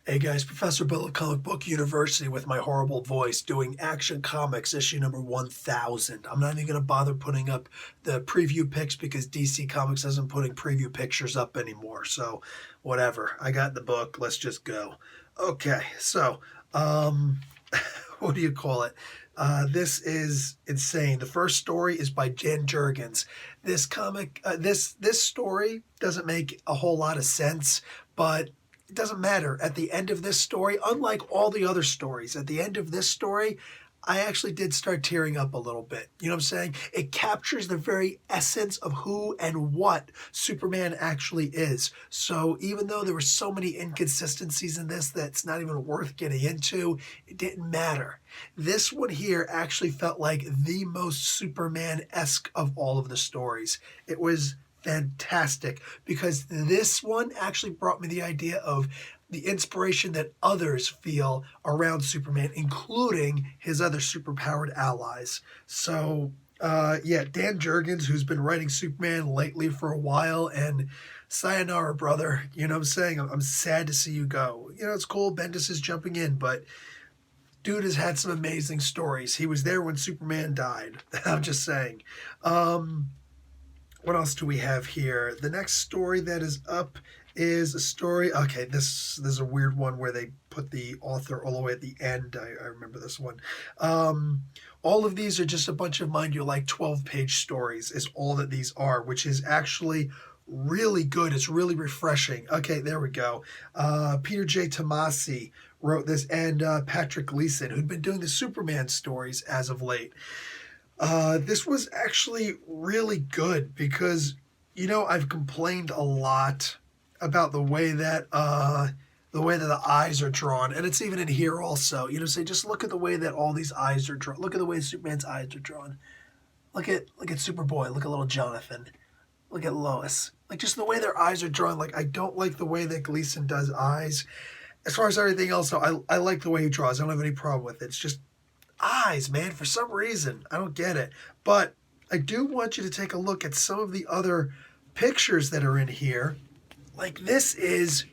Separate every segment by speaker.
Speaker 1: Hey guys, Professor Bill of Comic Book University with my horrible voice doing Action Comics issue number 1000. I'm not even going to bother putting up the preview pics because DC Comics isn't putting preview pictures up anymore. So, whatever. I got the book. Let's just go. Okay, so, um, what do you call it? This is insane. The first story is by Dan Jurgens. This story doesn't make a whole lot of sense, but it doesn't matter. At the end of this story, unlike all the other stories, at the end of this story, I actually did start tearing up a little bit. You know what I'm saying? It captures the very essence of who and what Superman actually is. So even though there were so many inconsistencies in this that's not even worth getting into, it didn't matter. This one here actually felt like the most Superman-esque of all of the stories. It was fantastic because this one actually brought me the idea of the inspiration that others feel around Superman, including his other superpowered allies. So, yeah, Dan Jurgens, who's been writing Superman lately for a while, and sayonara, brother. You know what I'm saying? I'm sad to see you go. You know, it's cool. Bendis is jumping in, but dude has had some amazing stories. He was there when Superman died. I'm just saying. What else do we have here? The next story that is up is a story. Okay, this is a weird one where they put the author all the way at the end. I remember this one. All of these are just a bunch of, mind you, like 12-page stories is all that these are, which is actually really good. It's really refreshing. Okay, there we go. Peter J. Tomasi wrote this, and Patrick Gleason, who'd been doing the Superman stories as of late. This was actually really good because, you know, I've complained a lot about the way that the eyes are drawn, and it's even in here also. You know, say just look at the way that all these eyes are drawn. Look at the way Superman's eyes are drawn. Look at Superboy. Look at little Jonathan. Look at Lois. Like just the way their eyes are drawn. Like I don't like the way that Gleason does eyes. As far as everything else, though, I like the way he draws. I don't have any problem with it. It's just eyes, man, for some reason. I don't get it. But I do want you to take a look at some of the other pictures that are in here. Like, this is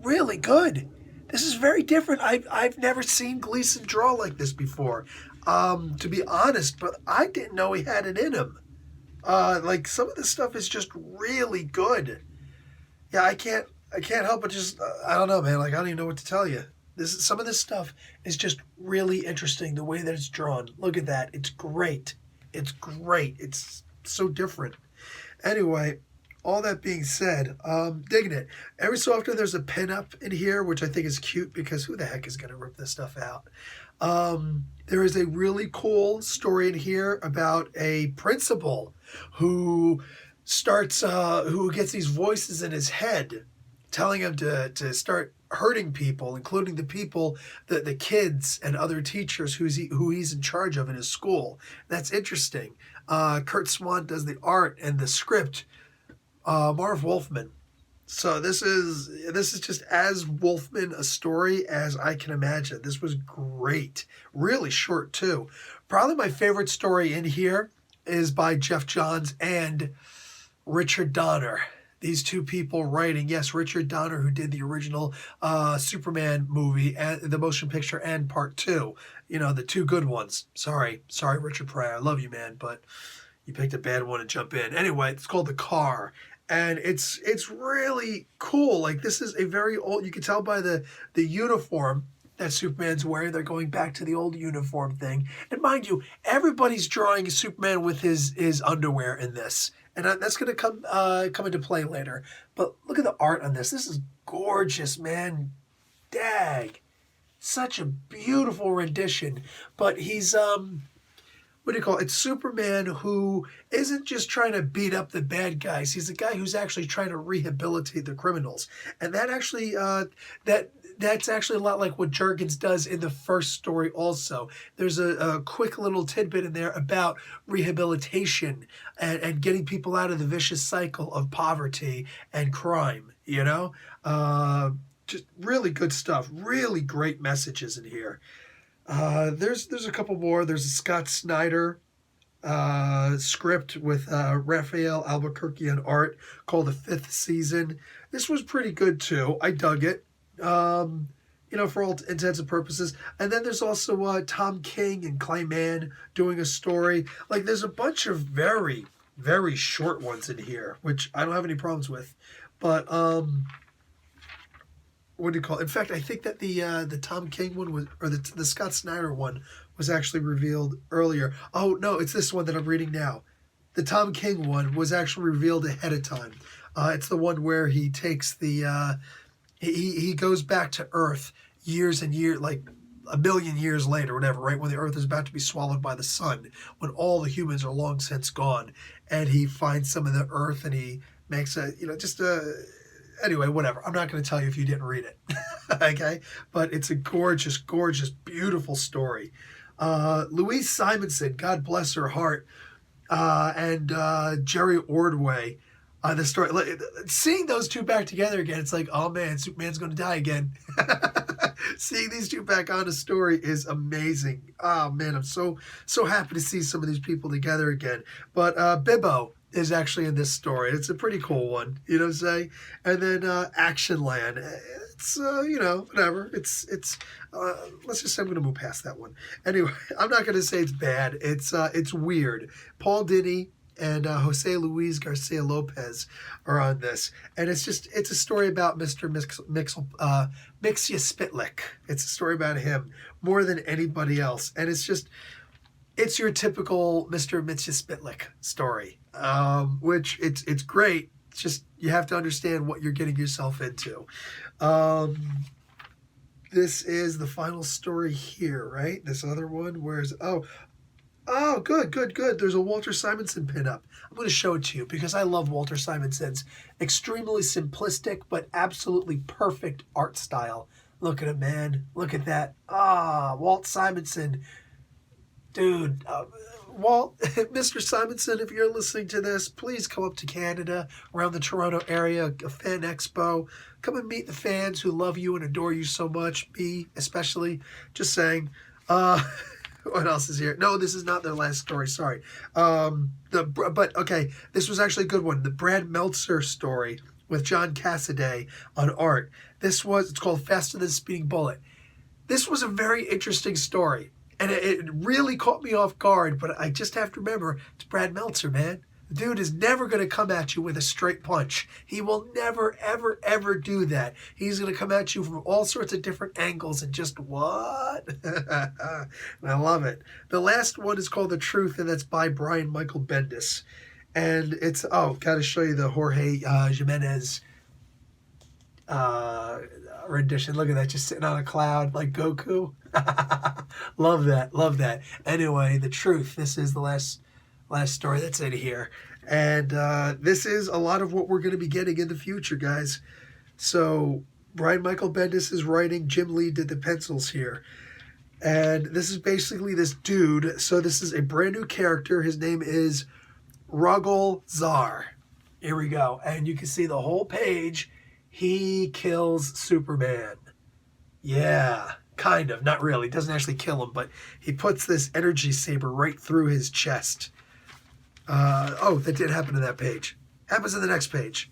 Speaker 1: really good. This is very different. I've never seen Gleason draw like this before. To be honest, but I didn't know he had it in him. Like, some of this stuff is just really good. Yeah, I can't help but just, I don't know, man. Like, I don't even know what to tell you. Some of this stuff is just really interesting, the way that it's drawn. Look at that. It's great. It's great. It's so different. Anyway, all that being said, digging it. Every so often there's a pinup in here, which I think is cute because who the heck is going to rip this stuff out? There is a really cool story in here about a principal who who gets these voices in his head telling him to start hurting people, including the kids and other teachers who he's in charge of in his school. That's interesting. Kurt Swan does the art and the script. Marv Wolfman. So this is just as Wolfman a story as I can imagine. This was great. Really short too. Probably my favorite story in here is by Jeff Johns and Richard Donner. These two people writing, yes, Richard Donner, who did the original Superman movie, and the motion picture, and part 2. You know, the two good ones. Sorry, Richard Pryor. I love you, man, but you picked a bad one to jump in. Anyway, it's called The Car, and it's really cool. Like, this is a very old, you can tell by the uniform that Superman's wearing. They're going back to the old uniform thing. And mind you, everybody's drawing Superman with his underwear in this. And that's going to come into play later. But look at the art on this. This is gorgeous, man. Dag. Such a beautiful rendition. But he's, what do you call it? It's Superman who isn't just trying to beat up the bad guys. He's a guy who's actually trying to rehabilitate the criminals. And that actually, that's actually a lot like what Jurgens does in the first story also. There's a quick little tidbit in there about rehabilitation and getting people out of the vicious cycle of poverty and crime, you know? Just really good stuff. Really great messages in here. There's a couple more. There's a Scott Snyder script with Raphael Albuquerque on art called The Fifth Season. This was pretty good too. I dug it. for all intents and purposes. And then there's also Tom King and Clay Mann doing a story. Like, there's a bunch of very, very short ones in here, which I don't have any problems with. But what do you call it? In fact, I think that the Tom King one was, or the Scott Snyder one was actually revealed earlier. Oh no, it's this one that I'm reading now. The Tom King one was actually revealed ahead of time. It's the one where he takes the he goes back to Earth years and years, like a million years later, whatever, right when the Earth is about to be swallowed by the sun, when all the humans are long since gone, and he finds some of the Earth and he makes a anyway, whatever. I'm not going to tell you if you didn't read it, okay? But it's a gorgeous, gorgeous, beautiful story. Louise Simonson, God bless her heart, and Jerry Ordway. The story, seeing those two back together again, it's like, oh man, Superman's going to die again. Seeing these two back on a story is amazing. Oh man, I'm so happy to see some of these people together again. But Bibbo is actually in this story. It's a pretty cool one, you know what I'm saying? And then Action Land. It's whatever. It's let's just say I'm going to move past that one. Anyway, I'm not going to say it's bad. It's weird. Paul Dini and Jose Luis Garcia Lopez are on this, and it's a story about Mr. Mixia Spitlick. It's a story about him more than anybody else, and it's your typical Mr. Mixia Spitlick story, which it's great. It's just you have to understand what you're getting yourself into. This is the final story here, right? This other one, Oh, good. There's a Walter Simonson pinup. I'm going to show it to you because I love Walter Simonson's extremely simplistic but absolutely perfect art style. Look at it, man. Look at that. Walt Simonson. Dude, Walt, Mr. Simonson, if you're listening to this, please come up to Canada, around the Toronto area, a fan expo. Come and meet the fans who love you and adore you so much. Me, especially. Just saying. What else is here? No, this is not their last story. Sorry. But okay, this was actually a good one. The Brad Meltzer story with John Cassaday on art. It's called Faster Than a Speeding Bullet. This was a very interesting story, and it really caught me off guard. But I just have to remember, it's Brad Meltzer, man. The dude is never going to come at you with a straight punch. He will never, ever, ever do that. He's going to come at you from all sorts of different angles and just what? And I love it. The last one is called The Truth, and that's by Brian Michael Bendis. And it's, got to show you the Jorge Jimenez rendition. Look at that, just sitting on a cloud like Goku. Love that. Anyway, The Truth. This is the last story that's in here, and this is a lot of what we're going to be getting in the future, guys. So Brian Michael Bendis is writing, Jim Lee did the pencils here, and this is basically this dude. So this is a brand new character. His name is Ruggle Zar. Here we go, and you can see the whole page. He kills Superman. Yeah, kind of, not really. Doesn't actually kill him, but he puts this energy saber right through his chest. That did happen to that page. Happens in the next page.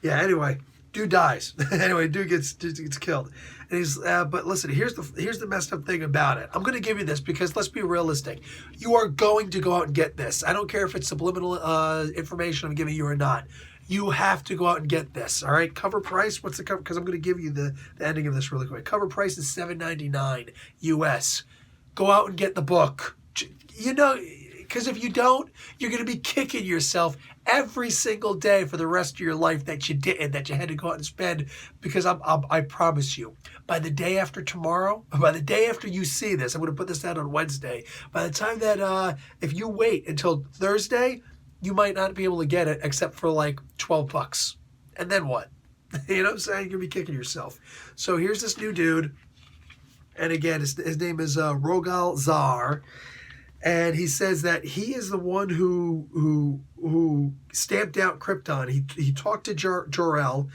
Speaker 1: Yeah, anyway, dude dies. Anyway, dude gets killed. And he's, but listen, here's the messed up thing about it. I'm going to give you this because let's be realistic. You are going to go out and get this. I don't care if it's subliminal information I'm giving you or not. You have to go out and get this, all right? Cover price, what's the cover? Because I'm going to give you the ending of this really quick. Cover price is $7.99 US. Go out and get the book. Because if you don't, you're going to be kicking yourself every single day for the rest of your life that you didn't, that you had to go out and spend. Because I promise you, by the day after tomorrow, by the day after you see this, I'm going to put this out on Wednesday. By the time that, if you wait until Thursday, you might not be able to get it except for like $12. And then what? You know what I'm saying? You're going to be kicking yourself. So here's this new dude. And again, his name is Rogal Zar. And he says that he is the one who stamped out Krypton. He talked to Jor-El.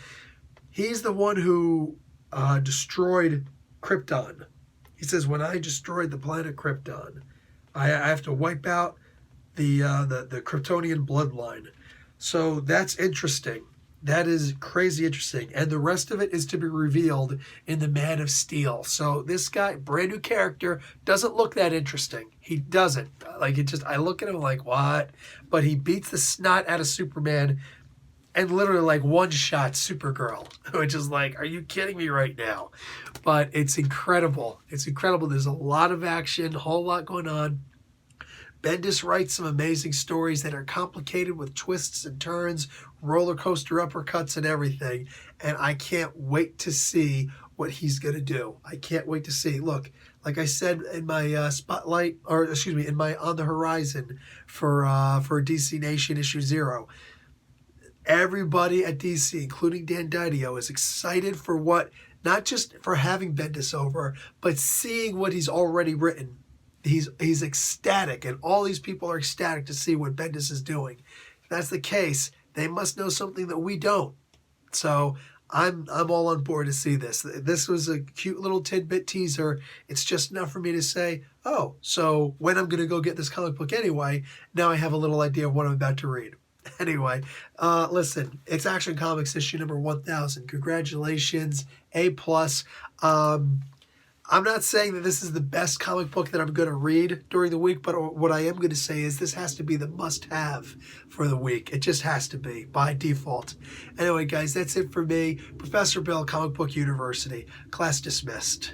Speaker 1: He's the one who destroyed Krypton. He says, when I destroyed the planet Krypton, I have to wipe out the Kryptonian bloodline. So that's interesting. That is crazy interesting. And the rest of it is to be revealed in The Man of Steel. So this guy, brand new character, doesn't look that interesting. He doesn't. Like, it just, I look at him like, what? But he beats the snot out of Superman and literally like one shot Supergirl, which is like, are you kidding me right now? But it's incredible. It's incredible. There's a lot of action, a whole lot going on. Bendis writes some amazing stories that are complicated with twists and turns, roller coaster uppercuts, and everything. And I can't wait to see what he's going to do. I can't wait to see. Look, like I said in my spotlight, or excuse me, in my On the Horizon for DC Nation issue 0, everybody at DC, including Dan Didio, is excited for what, not just for having Bendis over, but seeing what he's already written. He's ecstatic, and all these people are ecstatic to see what Bendis is doing. If that's the case, they must know something that we don't. So I'm all on board to see this. This was a cute little tidbit teaser. It's just enough for me to say, oh, so when I'm going to go get this comic book anyway, now I have a little idea of what I'm about to read. Anyway, listen, it's Action Comics issue number 1000. Congratulations, A+. I'm not saying that this is the best comic book that I'm going to read during the week, but what I am going to say is this has to be the must-have for the week. It just has to be, by default. Anyway, guys, that's it for me. Professor Bill, Comic Book University. Class dismissed.